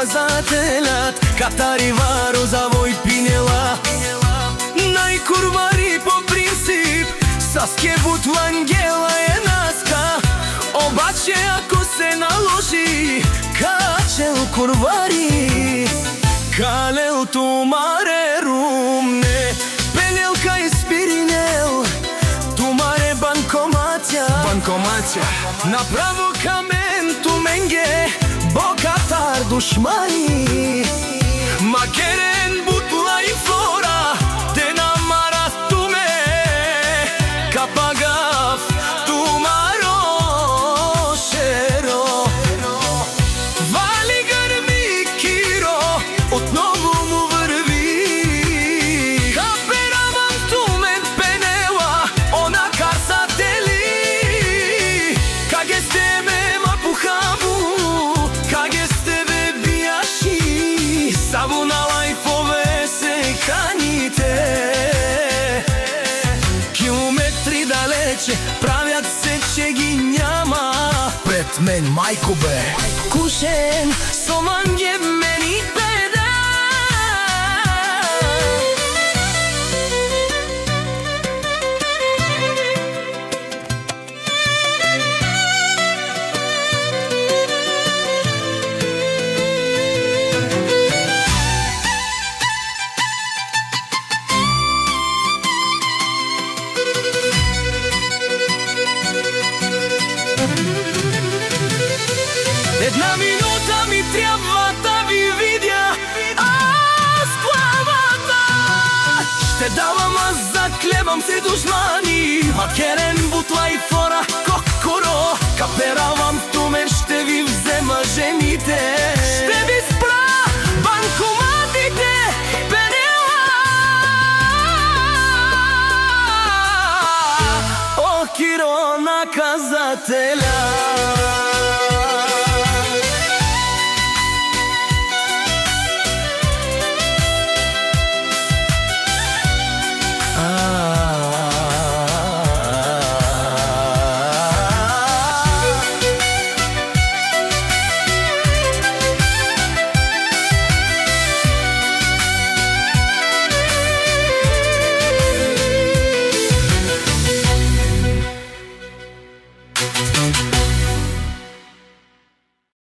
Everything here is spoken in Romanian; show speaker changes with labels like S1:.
S1: zatelat Katarivaru za voj pinjela Najkurvari po princip Saske butu angela je naska Obače ako se naloži Kačel kurvari Kalel tu mare rumne Peljelka i spirinel Tu mare bankomatja Napravo kamen tu menge Bokatar dušmani Makeren butla i flora Dena mara tume Kapagaf tu maro šero Vali grmi kiro Otnovu mu vrvi Kaperavam tumen peneva Ona karsa deli Kage steme ma puhavu Kage steve bijaši Savu na lajfove se kanite Kilometri daleče Pravjat se čeginjama Pred men majku be Kušen soman je meni peda Една минута ми трябва да ви видя Аз главата Ще давам, аз заклевам се душмани Макерен бутла и фора Кокоро Каперава